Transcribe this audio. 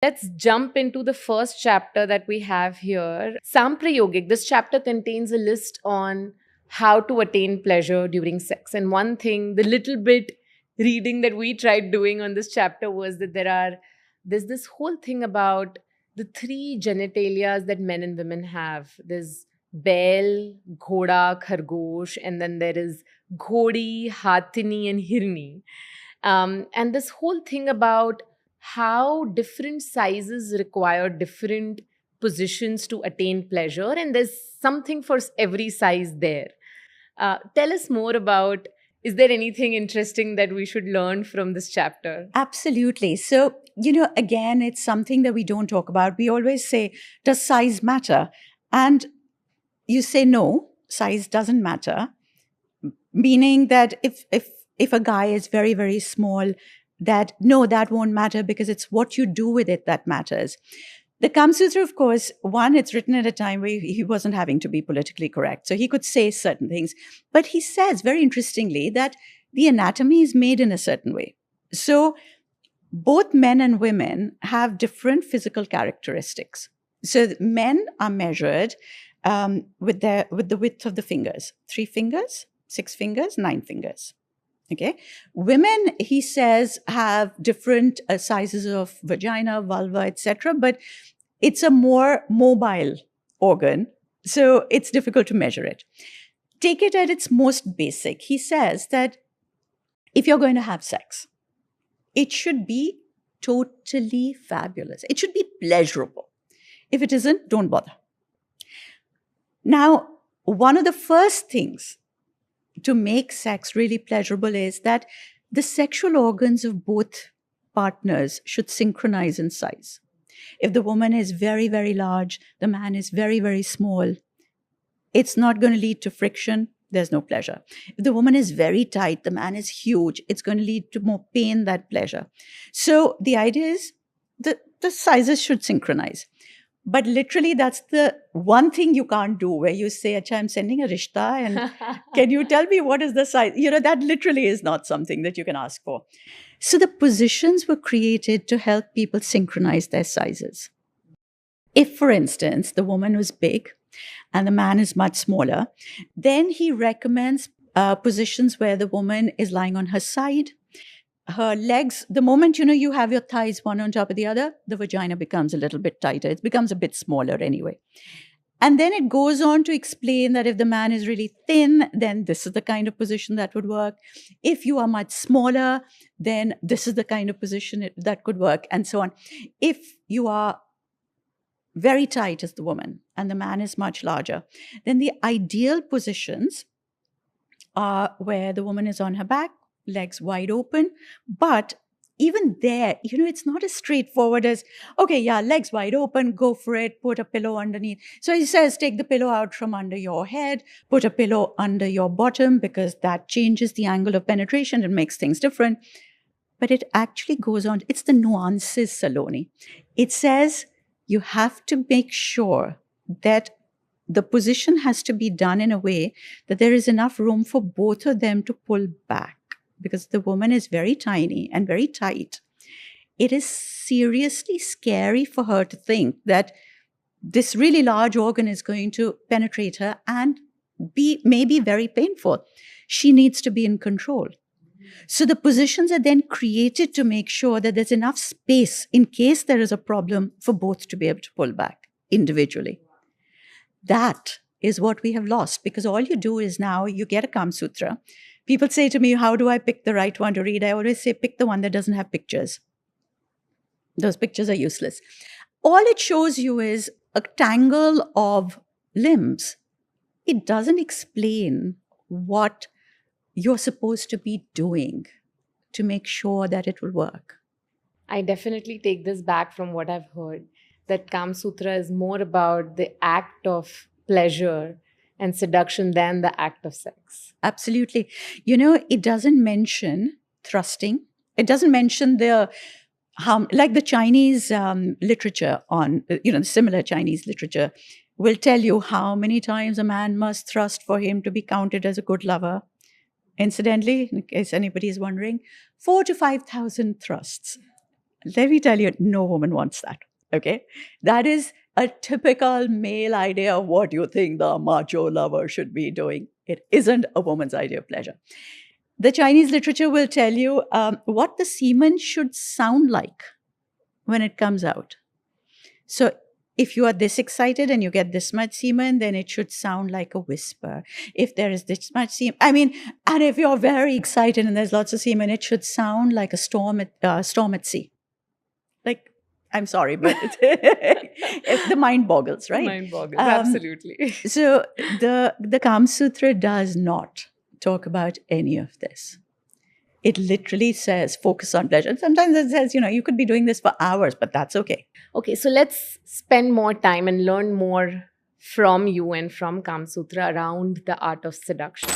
Let's jump into the first chapter that we have here. Samprayogik. This chapter contains a list on how to attain pleasure during sex. And one thing, the little bit reading that we tried doing on this chapter was that there's this whole thing about the three genitalias that men and women have. There's Bail, Ghoda, Khargosh, and then there is Ghodi, Hathini, and Hirni. And this whole thing about how different sizes require different positions to attain pleasure, and there's something for every size there. Tell us more about, is there anything interesting that we should learn from this chapter? Absolutely. So, again, it's something that we don't talk about. We always say, does size matter? And you say, no, size doesn't matter. Meaning that if a guy is very, very small, that won't matter because it's what you do with it that matters. The Kama Sutra, of course, one, it's written at a time where he wasn't having to be politically correct. So he could say certain things. But he says, very interestingly, that the anatomy is made in a certain way. So both men and women have different physical characteristics. So men are measured with the width of the fingers. 3 fingers, 6 fingers, 9 fingers. Okay. Women, he says, have different sizes of vagina, vulva, etc. But it's a more mobile organ, so it's difficult to measure it. Take it at its most basic. He says that if you're going to have sex, it should be totally fabulous. It should be pleasurable. If it isn't, don't bother. Now, one of the first things to make sex really pleasurable is that the sexual organs of both partners should synchronize in size. If the woman is very, very large, the man is very, very small, it's not going to lead to friction. There's no pleasure. If the woman is very tight, the man is huge, it's going to lead to more pain than pleasure. So the idea is that the sizes should synchronize. But literally, that's the one thing you can't do, where you say, Acha, I'm sending a rishta, and can you tell me what is the size? That literally is not something that you can ask for. So the positions were created to help people synchronize their sizes. If, for instance, the woman was big and the man is much smaller, then he recommends positions where the woman is lying on her side. Her legs, the moment, you have your thighs one on top of the other, the vagina becomes a little bit tighter. It becomes a bit smaller anyway. And then it goes on to explain that if the man is really thin, then this is the kind of position that would work. If you are much smaller, then this is the kind of position that could work, and so on. If you are very tight as the woman and the man is much larger, then the ideal positions are where the woman is on her back, legs wide open. But even there, it's not as straightforward as, okay, yeah, legs wide open, go for it, put a pillow underneath. So he says, take the pillow out from under your head, put a pillow under your bottom, because that changes the angle of penetration and makes things different. But it actually goes on, it's the nuances, Saloni. It says you have to make sure that the position has to be done in a way that there is enough room for both of them to pull back. Because the woman is very tiny and very tight. It is seriously scary for her to think that this really large organ is going to penetrate her and be maybe very painful. She needs to be in control. So the positions are then created to make sure that there's enough space in case there is a problem for both to be able to pull back individually. That is what we have lost, because all you do is now you get a Kama Sutra. People say to me, how do I pick the right one to read? I always say, pick the one that doesn't have pictures. Those pictures are useless. All it shows you is a tangle of limbs. It doesn't explain what you're supposed to be doing to make sure that it will work. I definitely take this back from what I've heard, that Kama Sutra is more about the act of pleasure and seduction than the act of sex. Absolutely. It doesn't mention thrusting. It doesn't mention like the Chinese literature on, similar Chinese literature will tell you how many times a man must thrust for him to be counted as a good lover. Incidentally, in case anybody is wondering, 4,000 to 5,000 thrusts. Let me tell you, no woman wants that. Okay? That is a typical male idea of what you think the macho lover should be doing. It isn't a woman's idea of pleasure. The Chinese literature will tell you what the semen should sound like when it comes out. So if you are this excited and you get this much semen, then it should sound like a whisper. If there is this much semen, and if you're very excited and there's lots of semen, it should sound like a storm at sea. Like, I'm sorry, but the mind boggles, right? Mind boggles, absolutely. So the Kama Sutra does not talk about any of this. It literally says focus on pleasure. Sometimes it says, you could be doing this for hours, but that's okay. Okay, so let's spend more time and learn more from you and from Kama Sutra around the art of seduction.